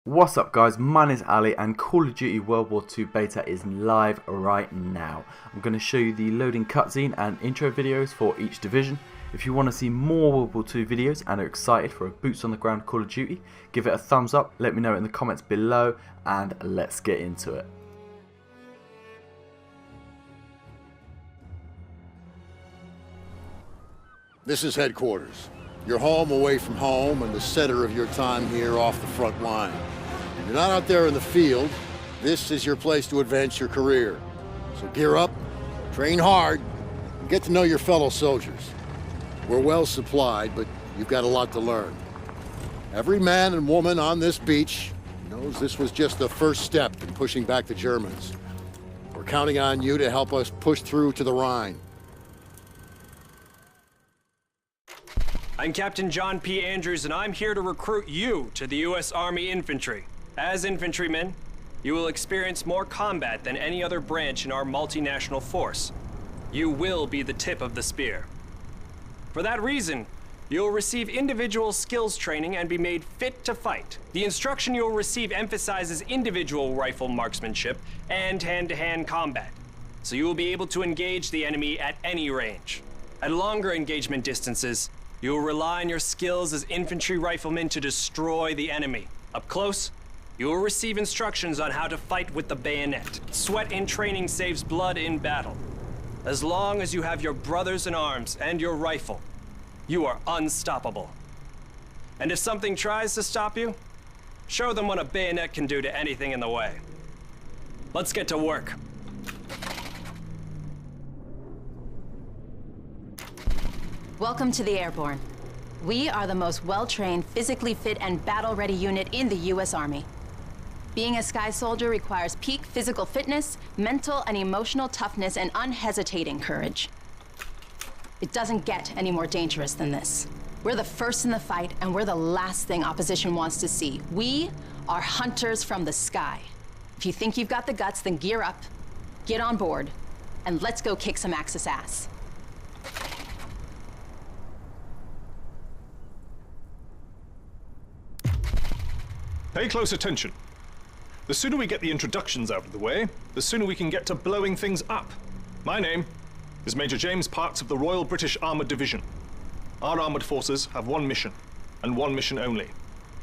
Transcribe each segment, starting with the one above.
What's up guys, my name is Ali and Call of Duty World War II beta is live right now. I'm going to show you the loading cutscene and intro videos for each division. If you want to see more World War II videos and are excited for a boots on the ground Call of Duty, give it a thumbs up, let me know in the comments below, and let's get into it. This is headquarters. Your home away from home and the center of your time here off the front line. You're not out there in the field. This is your place to advance your career. So gear up, train hard, and get to know your fellow soldiers. We're well supplied, but you've got a lot to learn. Every man and woman on this beach knows this was just the first step in pushing back the Germans. We're counting on you to help us push through to the Rhine. I'm Captain John P. Andrews, and I'm here to recruit you to the U.S. Army Infantry. As infantrymen, you will experience more combat than any other branch in our multinational force. You will be the tip of the spear. For that reason, you'll receive individual skills training and be made fit to fight. The instruction you'll receive emphasizes individual rifle marksmanship and hand-to-hand combat, so you will be able to engage the enemy at any range. At longer engagement distances, you will rely on your skills as infantry riflemen to destroy the enemy. Up close, you will receive instructions on how to fight with the bayonet. Sweat in training saves blood in battle. As long as you have your brothers in arms and your rifle, you are unstoppable. And if something tries to stop you, show them what a bayonet can do to anything in the way. Let's get to work. Welcome to the Airborne. We are the most well-trained, physically fit, and battle-ready unit in the U.S. Army. Being a Sky Soldier requires peak physical fitness, mental and emotional toughness, and unhesitating courage. It doesn't get any more dangerous than this. We're the first in the fight, and we're the last thing opposition wants to see. We are hunters from the sky. If you think you've got the guts, then gear up, get on board, and let's go kick some Axis ass. Pay close attention. The sooner we get the introductions out of the way, the sooner we can get to blowing things up. My name is Major James Parks of the Royal British Armoured Division. Our armoured forces have one mission, and one mission only: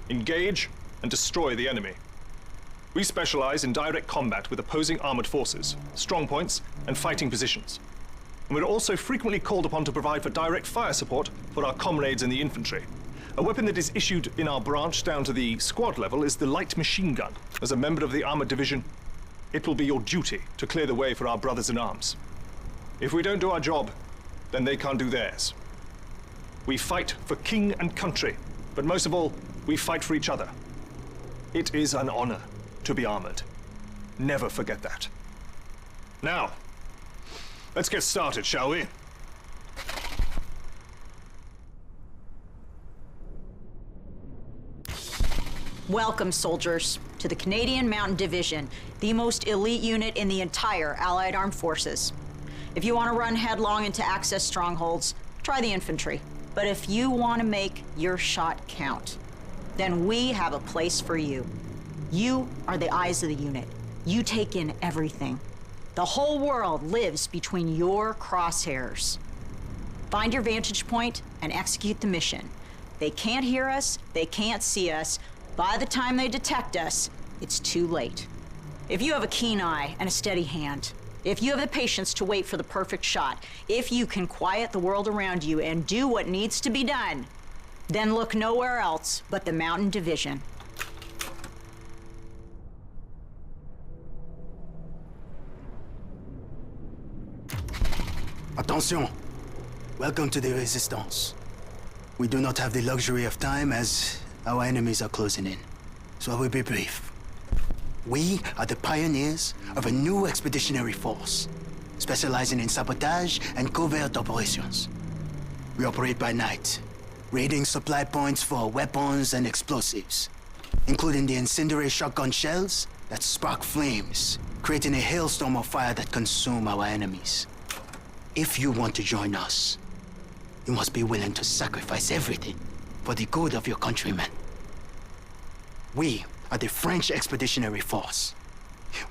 engage and destroy the enemy. We specialize in direct combat with opposing armoured forces, strong points, and fighting positions. And we're also frequently called upon to provide for direct fire support for our comrades in the infantry. A weapon that is issued in our branch down to the squad level is the light machine gun. As a member of the armored division, it will be your duty to clear the way for our brothers in arms. If we don't do our job, then they can't do theirs. We fight for king and country, but most of all, we fight for each other. It is an honor to be armored. Never forget that. Now, let's get started, shall we? Welcome, soldiers, to the Canadian Mountain Division, the most elite unit in the entire Allied Armed Forces. If you want to run headlong into Axis strongholds, try the infantry. But if you want to make your shot count, then we have a place for you. You are the eyes of the unit. You take in everything. The whole world lives between your crosshairs. Find your vantage point and execute the mission. They can't hear us, they can't see us. By the time they detect us, it's too late. If you have a keen eye and a steady hand, if you have the patience to wait for the perfect shot, if you can quiet the world around you and do what needs to be done, then look nowhere else but the Mountain Division. Attention! Welcome to the Resistance. We do not have the luxury of time as our enemies are closing in, so I will be brief. We are the pioneers of a new expeditionary force, specializing in sabotage and covert operations. We operate by night, raiding supply points for weapons and explosives, including the incendiary shotgun shells that spark flames, creating a hailstorm of fire that consume our enemies. If you want to join us, you must be willing to sacrifice everything for the good of your countrymen. We are the French Expeditionary Force.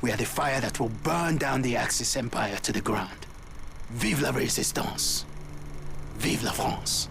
We are the fire that will burn down the Axis Empire to the ground. Vive la Résistance! Vive la France!